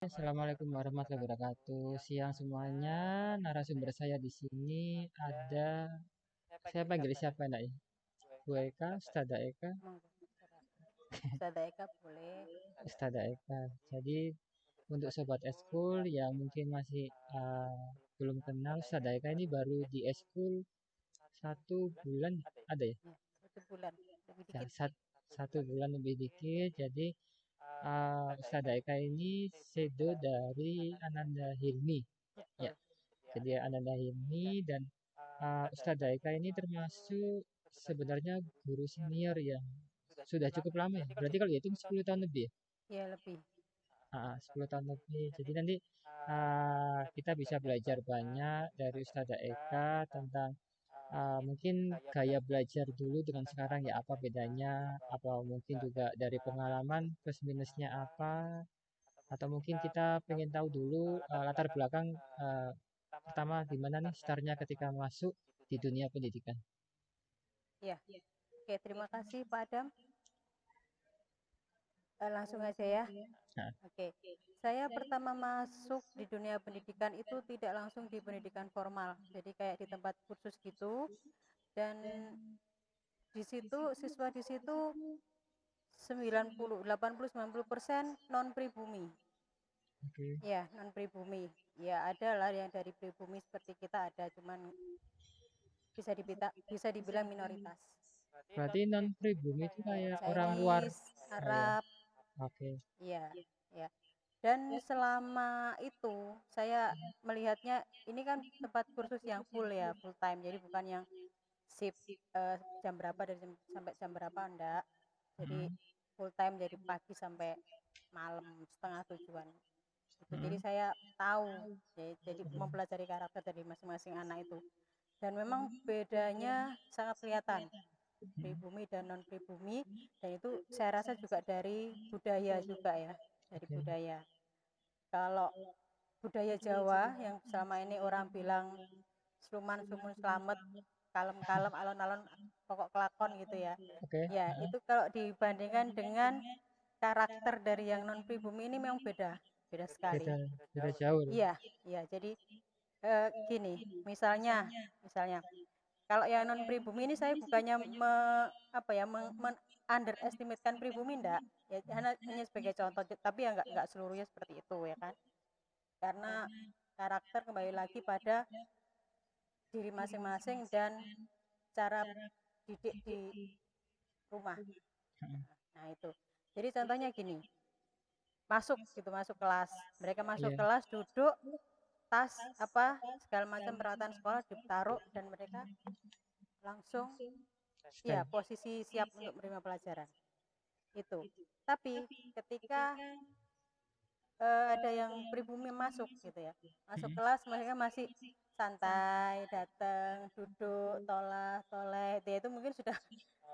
Assalamualaikum warahmatullahi wabarakatuh. Siang semuanya, narasumber saya di sini ada, saya panggil siapa enggak ya? Bu Eka, Ustada Eka, Monggo, Ustazah Eka boleh. Ustada Eka. Jadi untuk sobat eskul yang mungkin masih belum kenal, Ustada Eka ini baru di eskul 1 bulan ada ya? Ya, 1 bulan lebih Ya, dikit. 1 bulan lebih dikit. Jadi Ustada Eka ini sedo dari Ananda Hilmi. Ya, Betul. jadi Ananda Hilmi dan Ustadz Daika ini termasuk sebenarnya guru senior yang sudah cukup lama ya. Berarti kalau dihitung 10 tahun lebih ya. Ya lebih. 10 tahun lebih. Jadi nanti kita bisa belajar banyak dari Ustadz Eka tentang mungkin gaya belajar dulu dengan sekarang ya apa bedanya, apa mungkin juga dari pengalaman plus minusnya apa, atau mungkin kita pengen tahu dulu latar belakang pertama gimana nih startnya ketika masuk di dunia pendidikan. Ya. Oke, terima kasih Pak Adam. Langsung aja ya. Nah, Oke. Saya pertama masuk di dunia pendidikan itu tidak langsung di pendidikan formal. Jadi kayak di tempat kursus gitu dan di situ siswa di situ 90 80 90% non pribumi. oke. Ya, non pribumi. Ya, ada lah yang dari pribumi seperti kita ada, cuman bisa dibilang minoritas. Berarti non pribumi itu Ya, kayak orang luar. Chinese, Oh ya, Arab, oke. ya, ya. Dan selama itu saya melihatnya ini kan tempat kursus yang full ya, full time. Jadi bukan yang shift jam berapa dari sampai jam berapa enggak. Jadi Mm, full time dari pagi sampai malam setengah tujuan. Itu jadi mm, saya tahu jadi mempelajari karakter dari masing-masing anak itu. Dan memang bedanya sangat kelihatan mm. pribumi dan non pribumi dan itu saya rasa juga dari budaya juga ya dari Oke. budaya kalau budaya Jawa yang selama ini orang bilang sluman sumun selamet kalem-kalem alon-alon pokok kelakon gitu ya Oke. ya itu kalau dibandingkan dengan karakter dari yang non pribumi ini memang beda beda sekali Beda beda jauh. iya iya jadi gini misalnya kalau yang non pribumi ini saya bukannya apa ya underestimatekan pribumi enggak ya hanya sebagai contoh tapi ya enggak seluruhnya seperti itu ya kan karena karakter kembali lagi pada diri masing-masing dan cara didik di rumah. Mm. Nah itu jadi contohnya gini masuk kelas mereka masuk Iya. kelas duduk tas apa segala macam peralatan sekolah ditaruh dan mereka langsung iya Stand. posisi siap untuk menerima pelajaran itu. Tapi ketika ada yang pribumi masuk gitu ya, masuk Mm. kelas mereka masih santai, datang, duduk, tolak, toleh, dia itu mungkin sudah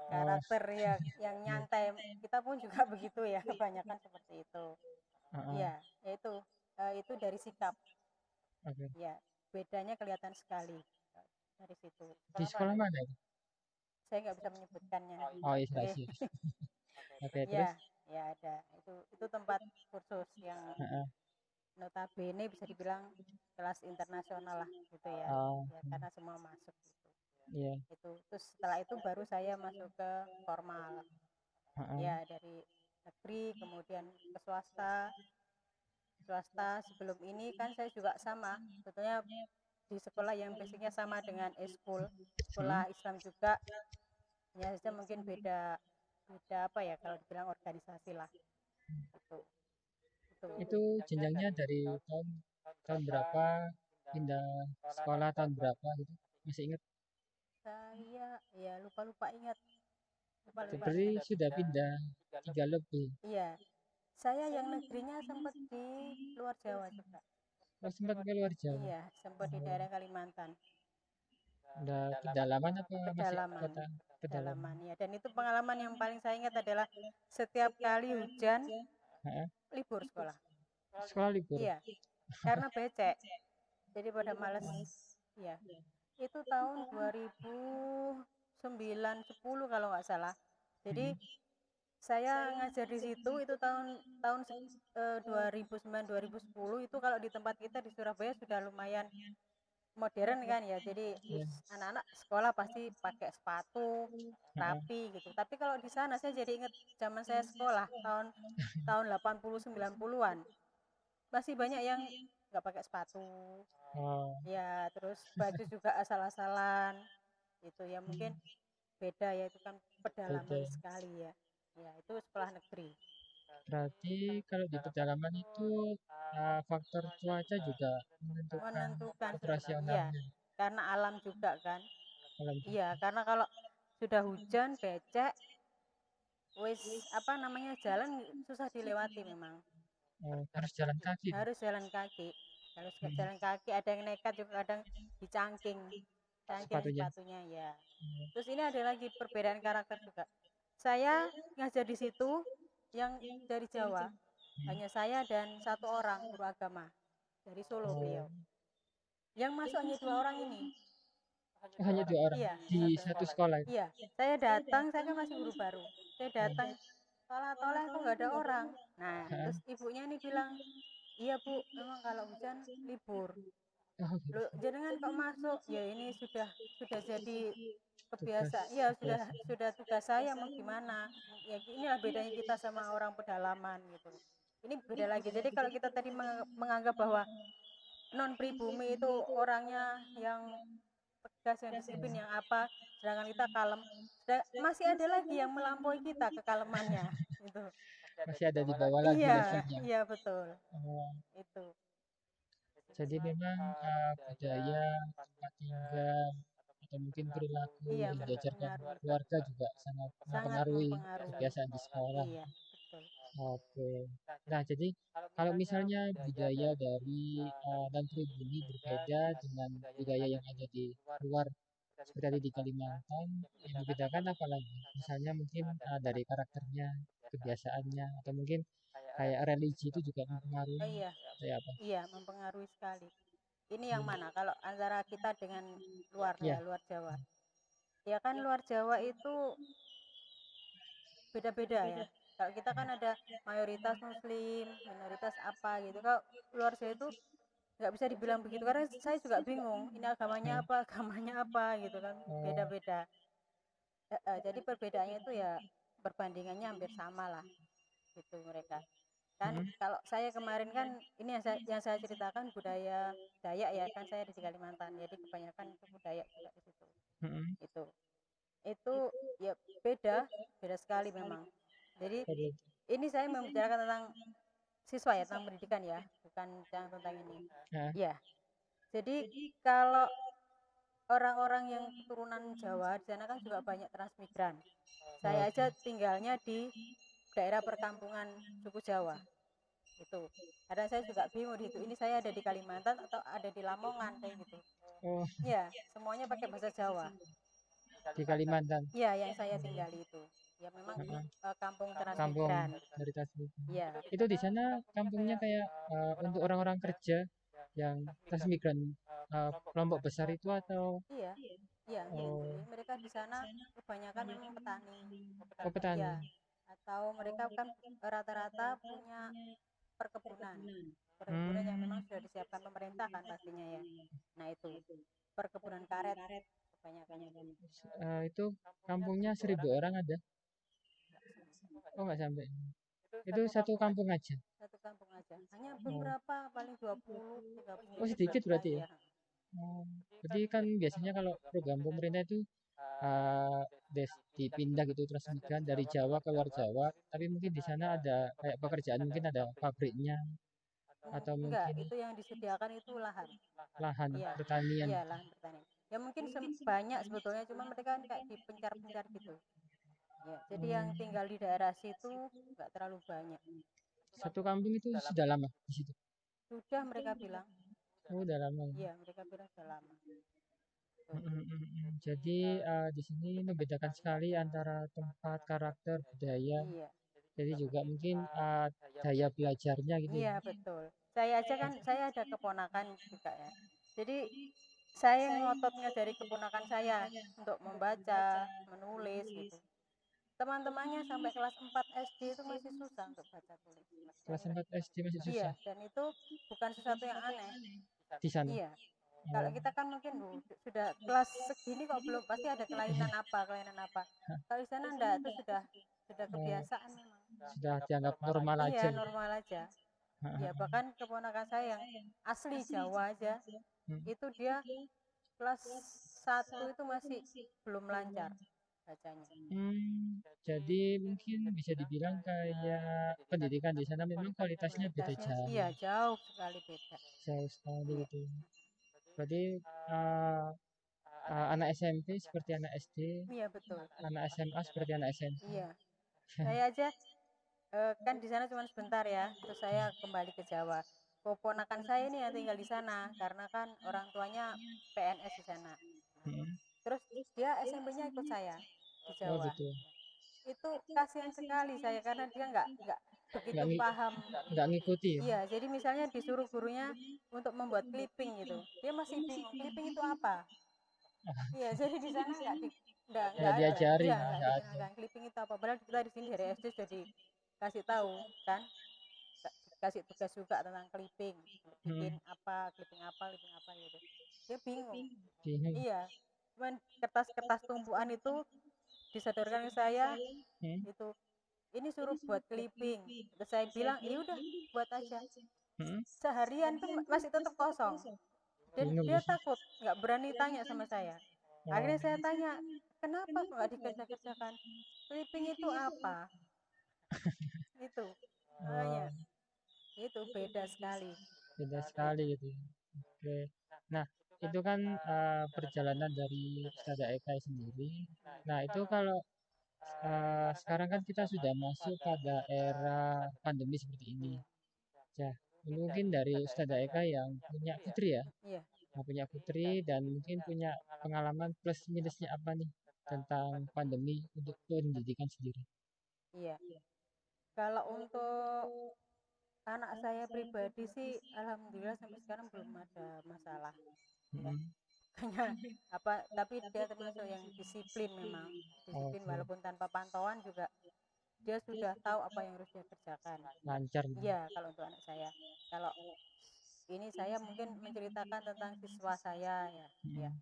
Oh, karakter ya yang iya. nyantai. Kita pun juga begitu ya, kebanyakan seperti itu. Heeh. Iya, itu dari sikap. Oke. Ya, bedanya kelihatan sekali dari situ. Di sekolah mana itu? Saya nggak bisa menyebutkannya. Oh, iya, Oke, sih. Oke, terus? ya, ya ada. Itu tempat kursus yang Heeh. notabene bisa dibilang kelas internasional lah gitu ya Oh, ya karena semua masuk gitu iya. itu terus setelah itu baru saya masuk ke formal Heeh. ya dari negeri kemudian ke swasta sebelum ini kan saya juga sama sebetulnya di sekolah yang basicnya sama dengan school Mm. sekolah Islam juga hanya saja mungkin beda beda apa ya kalau dibilang organisasi lah itu itu Itu jenjangnya dari tahun tahun berapa, pindah sekolah tahun berapa gitu? Masih ingat? saya ya lupa lupa ingat lupa lupa Berarti ingat sudah pindah 3 lebih. iya saya yang negerinya sempat di luar Jawa juga. Oh, sempat ke luar Jawa. Iya, sempat di Oh, daerah Kalimantan. udah pedalaman apa masih Pedalaman, kota pedalaman? pedalaman ya. Dan itu pengalaman yang paling saya ingat adalah setiap kali hujan Heeh. libur sekolah. Sekolah libur. Iya, karena becek. Jadi pada males. Iya, itu tahun 2009 10 kalau nggak salah. Jadi Mm. Saya ngajar di situ itu tahun tahun 2009 2010 itu kalau di tempat kita di Surabaya sudah lumayan modern kan ya. Jadi Ya. anak-anak sekolah pasti pakai sepatu Heeh. rapi gitu. Tapi kalau di sana saya jadi ingat zaman saya sekolah tahun tahun 80 90-an. Masih banyak yang nggak pakai sepatu. Oh, Ya, terus baju juga asal-asalan. Itu ya mungkin hmm, beda ya, itu kan pedalaman beda. sekali ya. Ya, itu sekolah negeri. Berarti kalau di pedalaman itu faktor cuaca juga menentukan Menentukan sih. Iya, operasionalnya karena alam juga kan. dalam Iya, karena kalau sudah hujan becek, wis apa namanya jalan susah dilewati memang. harus jalan kaki tuh. Harus jalan kaki. Harus Hmm, jalan kaki, ada yang nekat juga kadang dicangking. Cangking sepatunya. sepatunya ya. Hmm, Terus ini ada lagi perbedaan karakter juga. Saya ngajar di situ yang dari Jawa, hmm. hanya saya dan satu orang guru agama dari Solo Oh, beliau. Yang masuk hanya 2 orang ini. oh, hanya 2 orang Iya, di satu. satu sekolah itu. Iya, saya datang, saya kan masih guru baru. Saya datang, toleh-toleh kok nggak ada orang. Nah, Hah? terus ibunya ini bilang, iya Bu, memang kalau hujan libur. Oh, gitu. Loh, jenengan kok masuk? Ya ini sudah jadi Tugas kebiasaan. Iya, biasa. sudah tugas saya mau gimana? Ya inilah bedanya kita sama orang pedalaman gitu. Ini beda lagi. Jadi kalau kita tadi menganggap bahwa non pribumi itu orangnya yang tegas, yang disiplin, yang apa, sedangkan kita kalem. Masih ada lagi yang melampaui kita kekalemannya gitu. Masih ada di bawah lagi Iya, levelnya. iya betul. Oh, Itu. jadi memang budaya, tempat tinggal, atau mungkin perilaku Iya, yang diajarkan berpengaruh. keluarga juga sangat Sangat mempengaruhi mempengaruhi. kebiasaan di sekolah. Iya, betul. Oke. Nah, jadi kalau misalnya budaya dari dan pribumi berbeda dengan budaya yang ada di luar, seperti tadi di Kalimantan, yang membedakan apa lagi? Misalnya mungkin dari karakternya, kebiasaannya, atau mungkin kayak religi itu juga Oh mempengaruhi iya, kayak apa? iya mempengaruhi sekali. Ini yang Hmm. mana? Kalau antara kita dengan luar Ya, ya, luar Jawa. Ya kan luar Jawa itu beda-beda ya. Kalau kita kan ada mayoritas muslim, minoritas apa gitu. Kalau luar Jawa itu nggak bisa dibilang begitu karena saya juga bingung ini agamanya hmm. apa agamanya apa gitu kan Oh, beda-beda. Jadi perbedaannya itu ya perbandingannya hampir sama lah gitu mereka kan. hmm, Kalau saya kemarin kan ini yang saya ceritakan budaya Dayak ya kan, saya di Kalimantan jadi kebanyakan itu budaya juga di situ. hmm. itu itu ya beda beda sekali memang. Jadi Oke. ini saya membicarakan tentang siswa ya, tentang pendidikan ya, bukan tentang ini Nah, ya. Jadi kalau orang-orang yang keturunan Jawa di sana kan juga banyak transmigran. Saya oke. aja tinggalnya di daerah perkampungan suku Jawa. Itu. Kadang saya juga bingung di situ. Ini saya ada di Kalimantan atau ada di Lamongan kayak gitu. Oh, Ya, semuanya pakai bahasa Jawa. di Kalimantan. Ya, yang saya tinggali itu. Ya memang Heeh. kampung Kampung transmigran. dari Tasik. Ya. Itu di sana kampungnya kayak untuk orang-orang kerja yang transmigran kelompok besar itu atau Iya. Iya, gitu. oh, Jadi mereka di sana kebanyakan memang petani. oh petani? Iya. Atau mereka kan rata-rata punya perkebunan. Perkebunan yang memang Hmm, sudah disiapkan pemerintah kan pastinya ya. Nah, itu perkebunan karet kebanyakan itu. itu kampungnya 1.000 orang ada? Oh nggak sampai. Itu satu kampung aja. Satu kampung aja. Hanya Oh, beberapa paling 20, 30 oh sedikit sebelas berarti ya? ya. Oh, jadi kan biasanya kalau program pemerintah itu dipindah gitu transmigran dari Jawa ke luar Jawa, tapi mungkin di sana ada kayak pekerjaan, mungkin ada pabriknya atau Enggak, mungkin itu yang disediakan itu lahan. lahan Iya. pertanian. Iya, lahan pertanian. Ya mungkin banyak sebetulnya, cuma mereka kan kayak dipencar-pencar gitu. Ya, jadi yang Hmm, tinggal di daerah situ nggak terlalu banyak. satu kampung itu sudah lama di situ. Sudah mereka bilang. Oh, udah lama ya. Iya, mereka bilang sudah lama. Tuh. Jadi di sini membedakan sekali antara tempat, karakter, budaya. Iya. Jadi juga mungkin daya belajarnya gitu ya. Iya, betul. Saya aja kan saya ada keponakan juga ya. Jadi saya ngotot ngajari keponakan saya untuk membaca, menulis gitu. teman-temannya sampai kelas 4 SD itu masih susah untuk baca tulis. Kelas 4 SD masih Iya, susah dan itu bukan sesuatu yang aneh. di sana. Iya, kalau Oh, kita kan mungkin sudah kelas segini kok belum, pasti ada kelainan iya. apa, kelainan apa. Kalau di sana enggak, itu sudah Oh, kebiasaan memang. sudah dianggap normal Iya, aja gitu. normal aja. Ya bahkan keponakan saya yang asli Jawa aja, Hmm. itu dia kelas 1 itu masih belum lancar bacanya. Jadi mungkin bisa dibilang kayak pendidikan di sana memang kualitasnya beda Kualitasnya jauh, iya jauh sekali beda. jauh sekali Iya, gitu. Berarti uh, anak SMP seperti anak SD, iya betul. anak SMA seperti anak SMP. Iya, saya aja kan di sana cuma sebentar ya, terus saya kembali ke Jawa. Keponakan saya ini yang tinggal di sana karena kan orang tuanya PNS di sana. Hmm. Terus dia SMP-nya ikut saya di Oh Jawa. gitu. Itu kasihan sekali saya karena dia nggak Nggak, begitu paham. nggak ngikuti ya? Iya, jadi misalnya disuruh gurunya untuk membuat clipping gitu, dia masih bingung clipping itu apa. Iya, jadi di sana nggak Nggak ada. diajari, Iya, nah, nggak nggak ada. dikenalkan clipping itu apa. Padahal kita di sini dari SD sudah dikasih tahu kan, kasih tugas juga tentang clipping, bikin Hmm. apa, clipping apa gitu. Dia bingung. Bingung. Iya, cuman kertas-kertas tumpuan itu disodorkan ke saya, Hmm. itu ini suruh buat clipping. Terus saya bilang, ya udah buat aja. Hmm. Seharian tuh masih tetap kosong. Dan Bingung dia ya. takut, nggak berani tanya sama saya. Oh, Akhirnya saya tanya, kenapa kok nggak dikerja-kerjakan? Clipping itu apa? Itu, oh, makanya itu beda sekali. beda sekali gitu ya. Oke. Nah, itu kan perjalanan dari Ustazah Eka sendiri. Nah, itu kalau sekarang kan kita sudah masuk pada era pandemi seperti ini. Iya, Ya, mungkin dari Ustazah Eka yang punya putri ya, iya, yang punya putri dan mungkin punya pengalaman plus minusnya apa nih tentang pandemi untuk pendidikan sendiri. iya. Kalau untuk anak saya pribadi sih, alhamdulillah sampai sekarang belum ada masalah. Ya, Mm-mm. makanya apa? Tapi dia termasuk yang disiplin memang, disiplin Oke, walaupun tanpa pantauan juga dia sudah tahu apa yang harus dia kerjakan. lancar. Iya, kalau untuk anak saya. Kalau ini saya mungkin menceritakan tentang siswa saya ya. Ya. Mm-mm.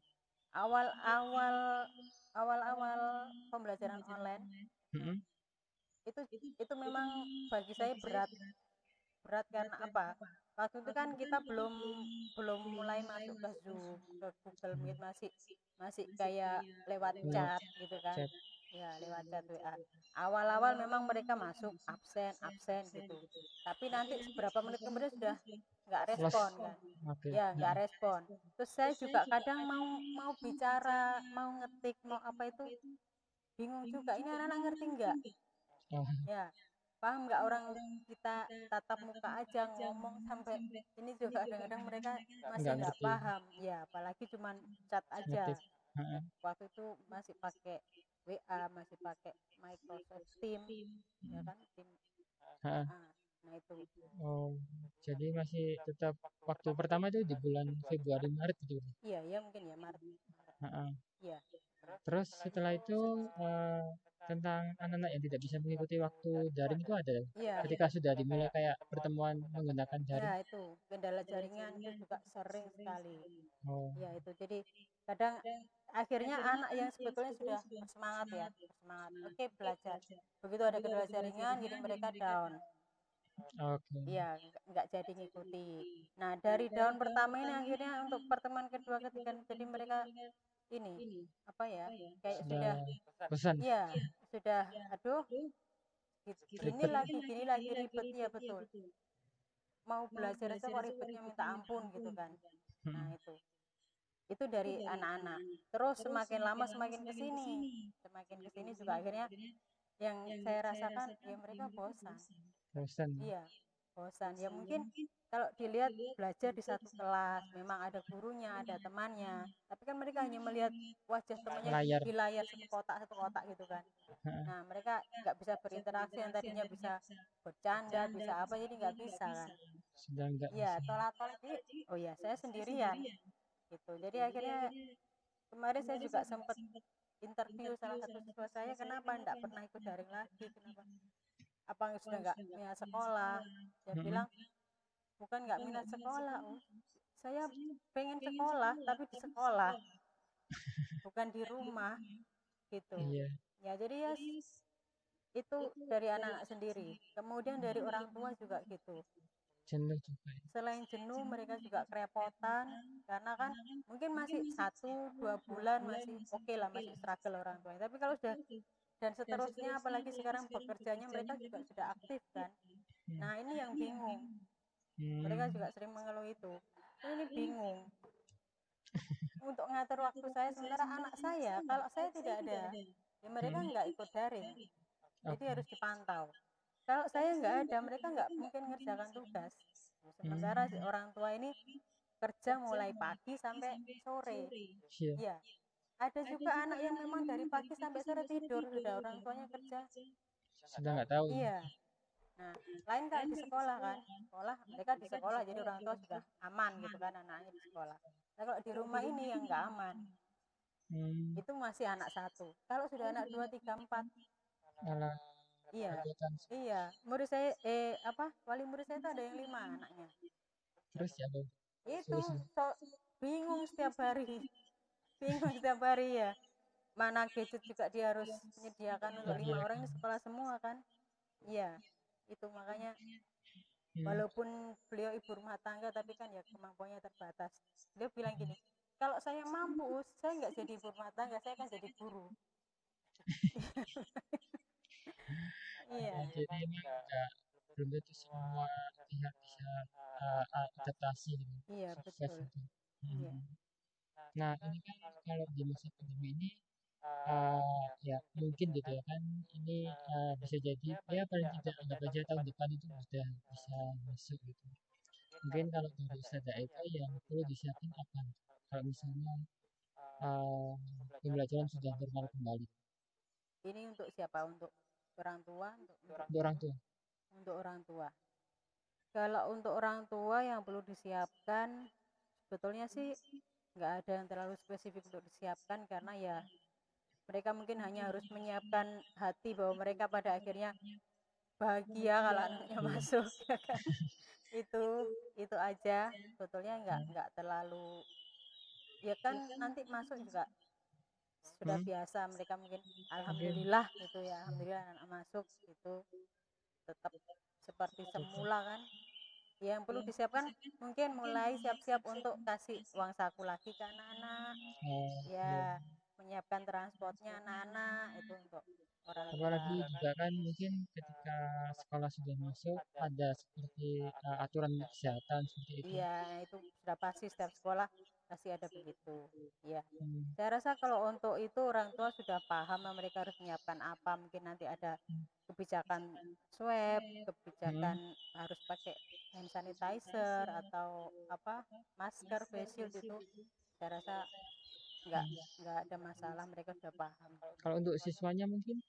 Awal-awal awal-awal pembelajaran online Mm-mm. itu itu memang bagi saya berat. Berat karena apa? Waktu itu kan kita belum belum mulai masuk ke Zoom, ke Google Meet, masih masih kayak lewat Lewat chat gitu kan. chat. Ya, lewat chat WA. Awal-awal memang mereka masuk absen, absen gitu. Tapi nanti seberapa menit kemudian sudah nggak Plus. respon kan. Oke. Ya, nggak respon. Terus saya juga kadang mau mau bicara, mau ngetik, mau apa itu bingung juga. Ini anak-anak ngerti nggak? Oh, Ya, paham nggak orang kita tatap muka aja ngomong sampai ini juga kadang-kadang mereka masih nggak nggak ngerti. paham. Ya, apalagi cuman chat aja. Ngetik. Heeh. Waktu itu masih pakai WA, masih pakai Microsoft Teams, ya kan? Team. Heeh. Nah itu. Oh, jadi masih tetap waktu pertama itu di bulan Februari Maret gitu. Iya, ya mungkin ya Maret. Heeh. Iya. Terus setelah itu tentang anak-anak yang tidak bisa mengikuti waktu daring itu ada Iya, ketika sudah dimulai kayak pertemuan menggunakan ya daring. itu kendala jaringan itu juga sering sekali. Oh, Ya itu jadi kadang akhirnya anak yang sebetulnya sudah bersemangat ya, bersemangat. Oke, belajar. Begitu ada kendala jaringan, jadi mereka down. oke. Iya, nggak jadi ngikuti. Nah, dari down pertama ini akhirnya untuk pertemuan kedua, ketiga, jadi mereka ini apa ya? Kayak sudah, Sudah bosan, ya sudah, aduh, ribet. gini lagi ribet ya betul. Mau belajar aja kok ribetnya minta ampun gitu kan. Nah, Hmm. itu dari anak-anak. Terus semakin lama semakin ke sini juga akhirnya yang saya rasakan ya mereka bosan. Bosan. Iya, bosan. Ya mungkin kalau dilihat belajar di satu kelas, memang ada gurunya, ada temannya. Tapi kan mereka hanya melihat wajah temannya Layar. di layar satu kotak gitu kan. Nah, mereka nggak bisa berinteraksi yang tadinya bisa bercanda, bisa apa, jadi nggak bisa kan. Sudah enggak Iya, bisa. tolak-tolak. Jadi, oh ya, saya sendirian gitu. Jadi akhirnya Kemarin saya juga sempat interview salah satu siswa saya, kenapa enggak pernah ikut daring lagi, kenapa? Apa sudah enggak minat sekolah? Dia Mm-mm. bilang, bukan enggak minat sekolah, saya pengen sekolah, tapi di sekolah, bukan di rumah, gitu. Iya, Ya, jadi ya itu dari anak-anak sendiri. Kemudian dari orang tua juga gitu. jenuh juga ya. Selain jenuh, mereka juga kerepotan, karena kan mungkin masih 1-2 bulan masih oke lah, masih struggle orang tua. Tapi kalau sudah dan seterusnya, apalagi sekarang bekerjanya mereka juga sudah aktif kan. Hmm. Nah, ini yang bingung. Mereka Hmm. juga sering mengeluh itu. Ini bingung untuk ngatur waktu saya, sementara anak saya, kalau saya tidak ada, ya mereka Hmm. nggak ikut daring. Jadi Oke. harus dipantau. Kalau saya nggak ada, mereka nggak mungkin mengerjakan tugas. Sementara si Hmm. orang tua ini kerja mulai pagi sampai sore. Iya, Ya, ada juga anak yang memang dari pagi sampai sore tidur, sudah orang tuanya kerja. sudah nggak tahu ya. Iya. Nah, lain kalau di sekolah kan, sekolah mereka di sekolah jadi orang tua sudah aman gitu kan anaknya di sekolah. Nah, kalau di rumah ini yang nggak aman, Hmm. itu masih anak satu. Kalau sudah anak 2, 3, 4, Malah iya, rebutan. iya. Murid saya, wali murid saya itu ada yang 5 anaknya. Terus ya Bu, Itu solusi. so, bingung setiap hari, bingung setiap hari ya. Mana gadget juga dia harus menyediakan untuk 5 orang, ini Sediakan. sekolah semua kan. Iya, itu makanya Hmm. walaupun beliau ibu rumah tangga tapi kan ya kemampuannya terbatas. Beliau bilang gini, kalau saya mampu, saya nggak jadi ibu rumah tangga, saya kan jadi guru. Ya, Iya, jadi emang nggak, belum tentu semua pihak bisa adaptasi gitu, iya sukses betul. gitu. Iya, Hmm. Nah, ini kan kalau di masa pandemi ini ya mungkin gitu ya kan, ini bisa jadi ya paling tidak anggap aja tahun depan itu sudah bisa masuk gitu. Mungkin kalau dari Ustadz Eka yang perlu disiapin apa? Kalau misalnya uh, pembelajaran sudah normal kembali ini untuk siapa? Untuk orang tua, untuk untuk orang guru, tua. untuk orang tua. Kalau untuk orang tua yang perlu disiapkan, sebetulnya sih nggak ada yang terlalu spesifik untuk disiapkan, karena ya mereka mungkin hanya harus menyiapkan hati bahwa mereka pada akhirnya bahagia kalau anaknya Iya. masuk, ya kan? Itu aja. Sebetulnya nggak terlalu, ya kan nanti masuk juga sudah Hmm, biasa, mereka mungkin mungkin alhamdulillah gitu ya, alhamdulillah anak masuk itu tetap seperti tetap semula kan. Yang perlu disiapkan mungkin mulai siap-siap untuk kasih uang saku lagi ke anak-anak, ya. ya menyiapkan transportnya anak-anak itu untuk orang Apalagi tua. juga kan mungkin ketika sekolah sudah masuk ada seperti aturan kesehatan seperti itu. Iya, itu sudah pasti setiap sekolah pasti ada begitu. Iya. Hmm. Saya rasa kalau untuk itu orang tua sudah paham mereka harus menyiapkan apa. Mungkin nanti ada kebijakan swab, Hmm. kebijakan harus pakai hand sanitizer atau apa masker, face shield itu. Saya rasa nggak Hmm. nggak ada masalah, mereka sudah paham. Kalau untuk siswanya mungkin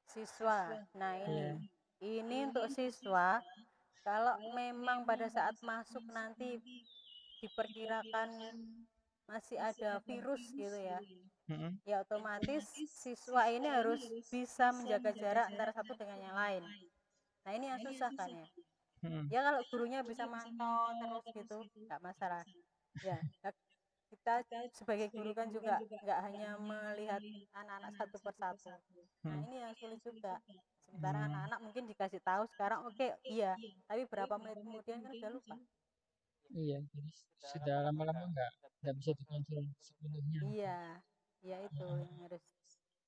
Siswa, nah ya. ini untuk siswa, kalau memang pada saat masuk nanti diperkirakan masih ada virus gitu ya, Hmm. ya otomatis siswa ini harus bisa menjaga jarak antara satu dengan yang lain. Nah ini yang susah kan ya. Hmm. Ya kalau gurunya bisa mantau terus gitu, nggak masalah. Ya, kita sebagai guru kan juga nggak hanya melihat anak-anak satu persatu. Nah Hmm. ini yang sulit juga. Sementara Hmm. anak-anak mungkin dikasih tahu sekarang oke, iya, tapi berapa menit kemudian kan sudah lupa. Iya, jadi sudah lama-lama nggak bisa dikontrol sepenuhnya. Iya, ya itu Heeh.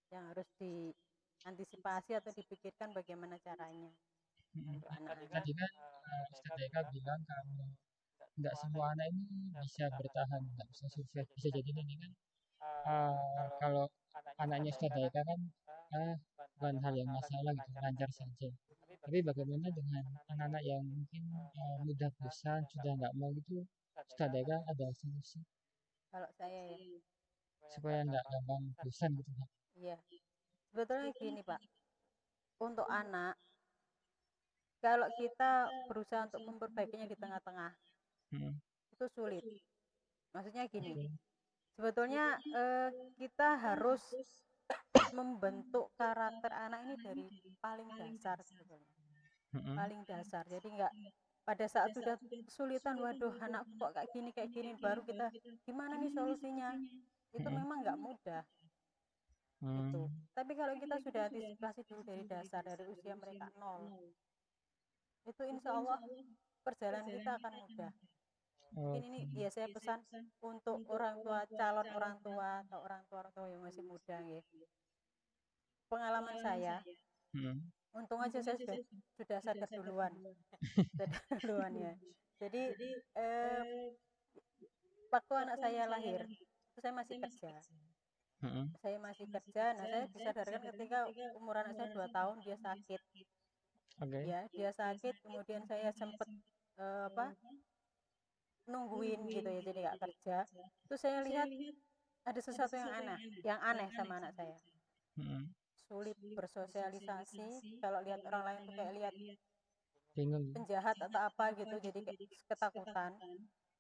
yang harus diantisipasi atau dipikirkan bagaimana caranya Mm-mm. untuk anak-anak. Tadi kan Ustadz Eka bilang kalau nggak semua anak ini bisa bertahan, nggak bisa sukses. Bisa jadi nanti kan kalau anaknya Ustadz Eka kan bukan hal yang masalah gitu, lancar saja. Tapi bagaimana dengan anak-anak yang mungkin mudah bosan, sudah nggak mau gitu, Ustadz Eka ada solusi Kalau saya ya, supaya nggak gampang bosan gitu Pak. iya. Sebetulnya gini Pak, untuk anak, kalau kita berusaha untuk memperbaikinya di tengah-tengah, Mm-mm. itu sulit. Maksudnya gini, Oke. Sebetulnya kita harus membentuk karakter anak ini dari paling dasar sebetulnya. Mm-mm. Paling dasar. Jadi nggak pada saat sudah kesulitan, waduh anakku kok kayak gini, baru kita gimana nih solusinya. Itu Mm-mm. memang nggak mudah Hmm. itu. Tapi kalau kita sudah antisipasi dulu dari dasar, dari usia mereka nol, itu insya Allah perjalanan kita akan mudah. Mungkin ini Oke. ya saya pesan untuk orang tua, calon orang tua atau orang tua yang masih muda ya. Pengalaman saya, Mm-mm. untung aja saya sudah sadar duluan, sadar duluan ya. Jadi eh, waktu anak saya lahir, itu saya masih kerja. Mm-mm. Nah saya disadarkan ketika umur anak saya 2 tahun dia sakit. Oke. Ya, dia sakit, kemudian saya sempat apa nungguin gitu ya, jadi nggak kerja. Terus saya lihat ada sesuatu yang aneh sama anak saya. Mm-mm. Sulit bersosialisasi, kalau lihat orang lain tuh kayak lihat Bingung. penjahat atau apa gitu, jadi kayak ketakutan.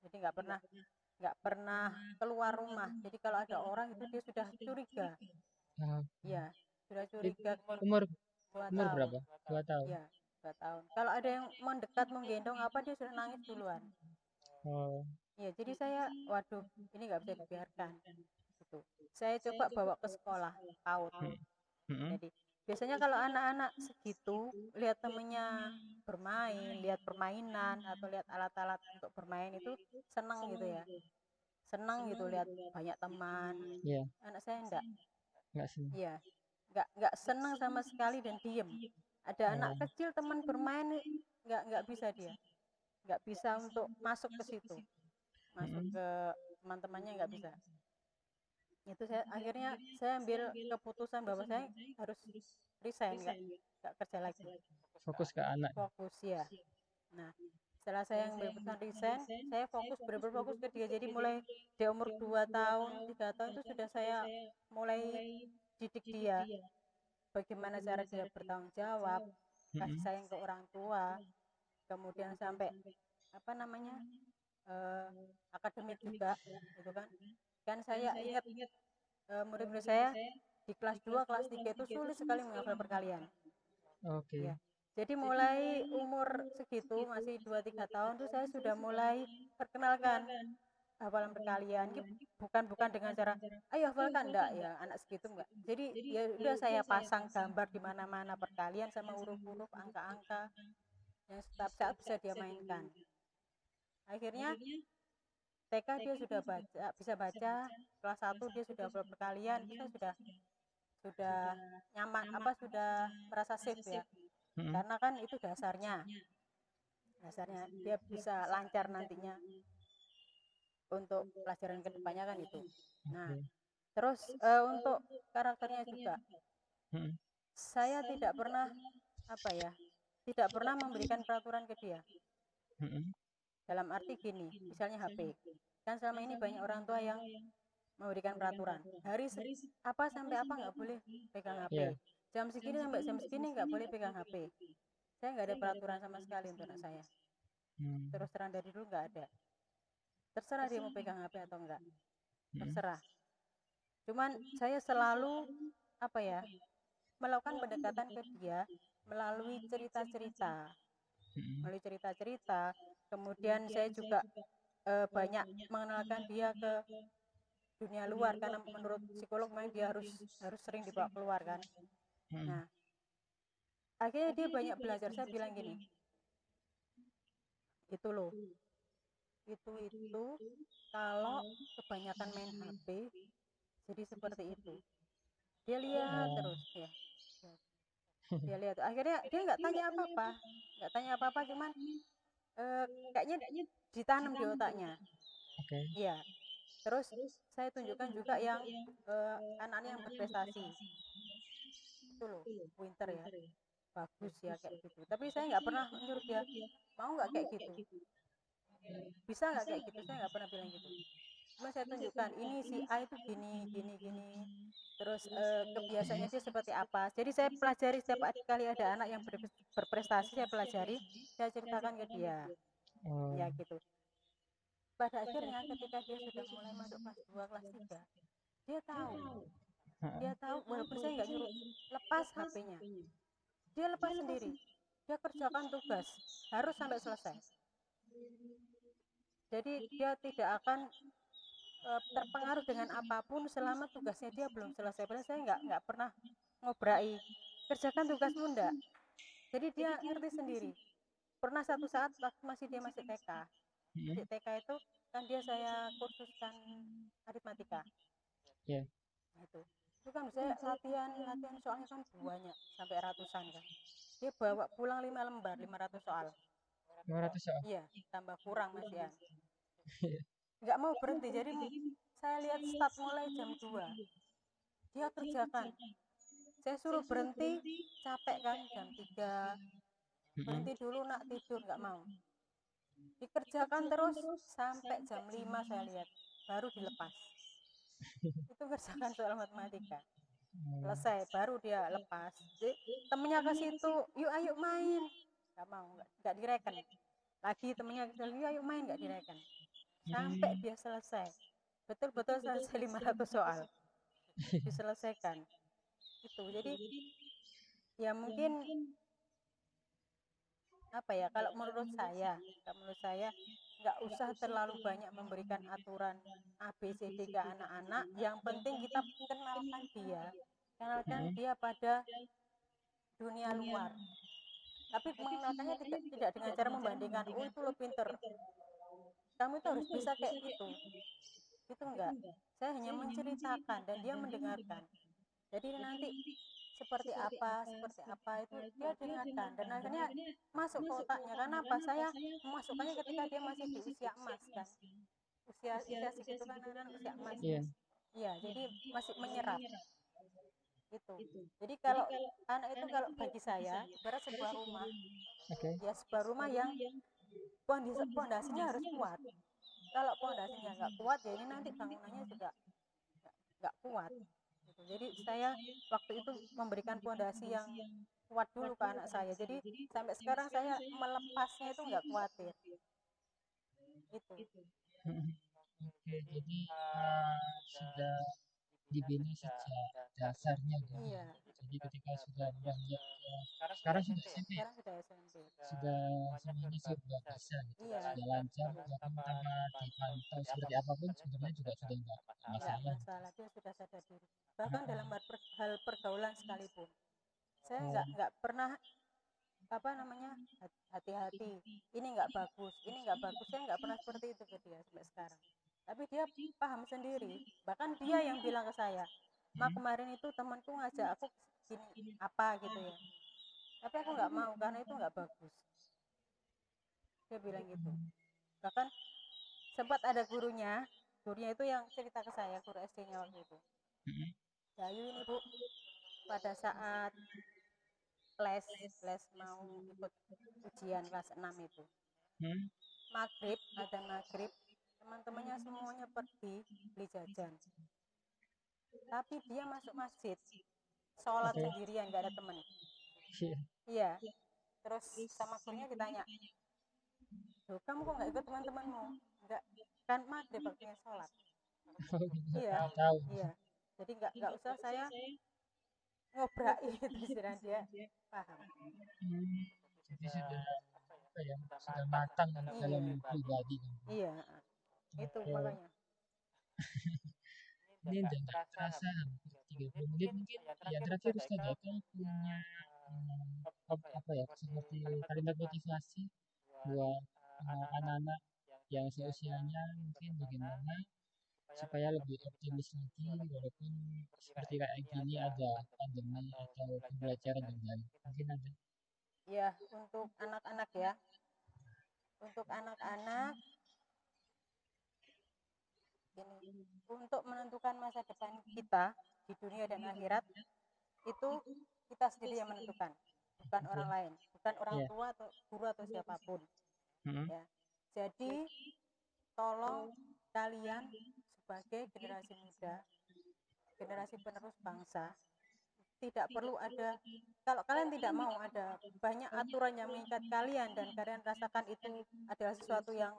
Jadi nggak pernah keluar rumah. Jadi kalau ada orang itu dia sudah curiga. Ah, Ya, sudah it- curiga umur 2 tahun. berapa? 2 tahun. Ya, 2 tahun. Kalau ada yang mendekat menggendong apa dia sudah nangis duluan. Oh. Ya, jadi saya, waduh, ini nggak bisa dibiarkan. Gitu. Saya coba bawa ke sekolah PAUD. Mm-mm. Jadi biasanya kalau anak-anak segitu lihat temennya bermain, lihat permainan atau lihat alat-alat untuk bermain itu seneng gitu ya. Seneng gitu lihat banyak teman. Ya, Anak saya enggak. nggak sih. Iya, nggak seneng sama sekali dan diem. Ada anak Oh. kecil teman bermain nggak bisa dia. Nggak bisa untuk masuk ke situ. Masuk Mm-mm. ke teman-temannya nggak bisa. Itu saya akhirnya saya ambil keputusan bahwa saya harus resign, nggak kerja lagi, Fokus ke anak. fokus ya. Nah, setelah saya ambil keputusan resign, saya fokus benar-benar fokus ke dia. Jadi mulai dia umur 2 tahun 3 tahun itu sudah saya mulai didik dia bagaimana cara dia bertanggung jawab, kasih Mm-mm. sayang ke orang tua, kemudian sampai apa namanya eh, akademik juga gitu kan. Kan saya ingat murid-murid saya di kelas 2 kelas 3 itu sulit sekali menghafal perkalian. Oke. Ya. Jadi mulai umur segitu masih 2 3 tahun tuh saya sudah mulai perkenalkan hafalan perkalian. Ini bukan dengan cara ayo hafalkan, enggak ya, anak segitu enggak. Jadi ya udah saya pasang gambar di mana-mana perkalian sama huruf-huruf, angka-angka yang setiap saat bisa dia mainkan. Akhirnya TK dia sudah baca, bisa baca, kelas 1 dia sudah hafal perkalian, itu saya sudah nyaman apa sudah merasa safe ya. Mm-mm. Karena kan itu dasarnya dia bisa lancar nantinya untuk pelajaran kedepannya kan itu. Nah, Oke. terus untuk karakternya juga, Mm-mm. saya tidak pernah apa ya, tidak pernah memberikan peraturan ke dia. Mm-mm. Dalam arti gini, misalnya HP. Kan selama ini banyak orang tua yang memberikan peraturan. Apa sampai apa nggak boleh pegang Ya. HP. Jam segini sampai jam segini nggak boleh pegang HP. Saya nggak ada peraturan sama sekali untuk anak saya. Hmm. Terus terang dari dulu nggak ada. Terserah dia mau pegang HP atau enggak. Mm-mm. Terserah. Cuman saya selalu apa ya, melakukan pendekatan ke dia melalui cerita-cerita, Mm-mm. kemudian saya juga banyak mengenalkan dia ke dunia luar karena menurut psikolog memang dia harus harus sering dibawa keluar kan. Mm-mm. Nah, akhirnya dia banyak belajar. Saya bilang gini, itu loh, itu kalau kebanyakan main HP jadi seperti itu. Dia lihat Oh. terus ya, dia lihat akhirnya dia nggak tanya apa-apa, cuman kayaknya ditanam di otaknya. Oke. Iya, terus saya tunjukkan juga yang anak-anak yang berprestasi itu loh, Winter ya, bagus ya kayak gitu. Tapi saya nggak pernah menyuruh dia mau nggak kayak gitu, bisa nggak kayak gitu, saya nggak pernah bilang gitu. Cuma saya tunjukkan ini si A itu gini gini gini, terus kebiasaannya dia seperti apa. Jadi saya pelajari setiap kali ada anak yang berprestasi, saya pelajari, saya ceritakan ke dia Oh. ya gitu. pada akhirnya ketika dia sudah mulai masuk kelas 2 kelas 3 dia tahu Heeh. dia tahu walaupun saya nggak nyuruh lepas HP-nya, dia lepas sendiri, dia kerjakan tugas harus sampai selesai. Jadi dia tidak akan terpengaruh dengan apapun selama tugasnya dia belum selesai. Padahal saya nggak pernah ngobrai kerjakan tugasmu enggak. Jadi dia ngerti sendiri. Pernah satu saat waktu dia masih TK. Di Mm-mm. TK itu kan saya kursuskan aritmatika. Ya. Nah, itu kan saya latihan soalnya kan banyak sampai ratusan kan. Dia bawa pulang 5 lembar 500 soal. 500 soal. Iya, tambah kurang Mas Ian. Iya. Nggak mau berhenti. Jadi saya lihat start mulai jam 2. Dia kerjakan. Saya suruh berhenti, capek kan jam 3. Mm-mm. Berhenti dulu nak tidur, nggak mau. Dikerjakan terus sampai jam 5 saya lihat. Baru dilepas. Itu kerjakan soal matematika. Oh. Selesai, baru dia lepas. Jadi, temennya ke situ, yuk ayo main. Nggak mau, nggak direken. Lagi temennya ke situ, yuk ayo main, nggak direken. Sampai Hmm. dia selesai. Betul-betul selesai 500 soal. Diselesaikan. Itu, jadi ya mungkin apa ya, kalau menurut saya nggak usah terlalu banyak memberikan aturan A B C D ke anak-anak, yang penting kita kenalkan Mm-mm. dia pada dunia luar, tapi mengenalkannya tidak dengan cara membandingkan, oh itu lo pinter, kamu itu harus bisa kayak itu enggak, saya hanya menceritakan dan dia mendengarkan, jadi nanti seperti apa itu dia dengarkan dan akhirnya masuk ke otaknya. Karena apa, saya memasukkannya ketika dia masih di usia emas kan, usia usia segitu kan anak usia emas, Iya. iya, jadi masih menyerap itu. Jadi kalau anak itu, kalau bagi saya ibarat sebuah rumah, Oke. ya sebuah rumah yang pondasinya harus kuat. Kalau pondasinya nggak kuat ya ini nanti bangunannya juga nggak kuat gitu. Jadi saya waktu itu memberikan pondasi yang kuat dulu ke anak saya, jadi sampai sekarang saya melepasnya itu nggak khawatir itu. Mm-mm. Oke, jadi sudah dibina sejak dasarnya gitu ya. Iya, Jadi ketika sudah beranjak ke sekarang sudah SMP ya, sekarang sudah SMP. sudah semuanya sudah bisa gitu, Iya, sudah lancar, betul. bahkan tanpa dipantau seperti apapun sebenarnya juga sudah nggak Nggak masalah gitu. masalah, dia sudah sadar diri, bahkan dalam Heeh. hal pergaulan sekalipun saya Oh. nggak pernah apa namanya hati-hati, ini nggak bagus, saya nggak pernah seperti itu ke dia sampai sekarang. Tapi dia paham sendiri, bahkan dia yang bilang ke saya, "Ma, Mm-mm. kemarin itu temanku ngajak aku gini apa gitu ya, tapi aku nggak mau karena itu nggak bagus," dia bilang gitu. Bahkan sempat ada gurunya itu yang cerita ke saya, guru SD-nya waktu itu, Mm-mm. "Dayu ini Bu, pada saat les les mau ikut ujian kelas 6 itu, Hmm. maghrib, ada maghrib, teman-temannya semuanya pergi beli jajan, tapi dia masuk masjid sholat Oke. sendirian, nggak ada temen." Iya. Iya, terus sama gurunya ditanya, "Loh, kamu kok nggak ikut teman-temanmu?" "Nggak, kan maghrib waktunya sholat." Oh, gitu. Iya, Tahu. iya, jadi nggak usah saya ngobrai itu istilah, dia paham. Hmm. Jadi sudah apa ya, sudah matang Iya, dalam pribadi kan. iya, itu Oke. makanya. Ini udah nggak terasa hampir 30 menit mungkin. Yang terakhir Ustaz Eka punya apa ya, seperti kalimat motivasi buat anak-anak yang seusianya, mungkin bagaimana supaya lebih optimis lagi walaupun seperti kayak gini ada pandemi atau pembelajaran yang lain. Mungkin ada. Ya, untuk anak-anak ya, untuk anak-anak ini, untuk menentukan masa depan kita di dunia dan akhirat itu kita sendiri yang menentukan, bukan Oke. orang lain, bukan orang Ya. tua atau guru atau siapapun Mm-mm. ya. Jadi tolong kalian sebagai generasi muda, generasi penerus bangsa, tidak perlu ada, kalau kalian tidak mau ada banyak aturan yang mengikat kalian dan kalian rasakan itu adalah sesuatu yang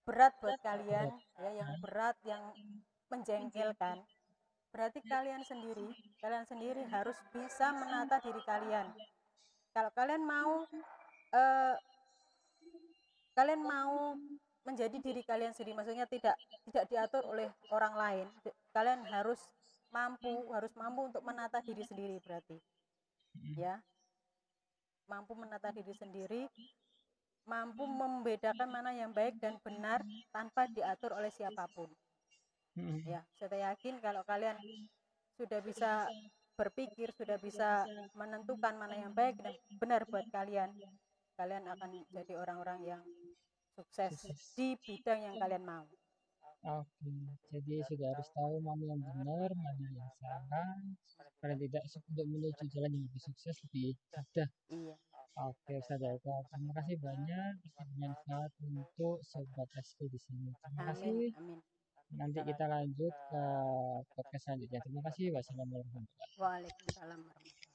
berat buat kalian, berat. ya, yang Nah, berat, yang menjengkelkan, berarti kalian sendiri harus bisa menata diri kalian. Kalau eh, kalian mau menjadi diri kalian sendiri, maksudnya tidak diatur oleh orang lain. Kalian harus mampu untuk menata diri sendiri berarti, mm, ya, mampu menata diri sendiri, mampu membedakan mana yang baik dan benar tanpa diatur oleh siapapun. mm, Ya, saya yakin kalau kalian sudah bisa berpikir, sudah bisa menentukan mana yang baik dan benar buat kalian, kalian akan jadi orang-orang yang sukses sukses. di bidang yang kalian mau. Oke, jadi sudah harus tahu mana yang benar, mana yang salah, paling tidak untuk menuju jalan yang lebih sukses, lebih mudah. Iya. Oke, Ustaz Eka, terima kasih banyak, pasti bermanfaat untuk sobat SK di sini. Terima Amin, kasih. amin. Nanti kita lanjut ke podcast selanjutnya. Terima kasih. Wassalamualaikum warahmatullahi wabarakatuh. Waalaikumsalam warahmatullahi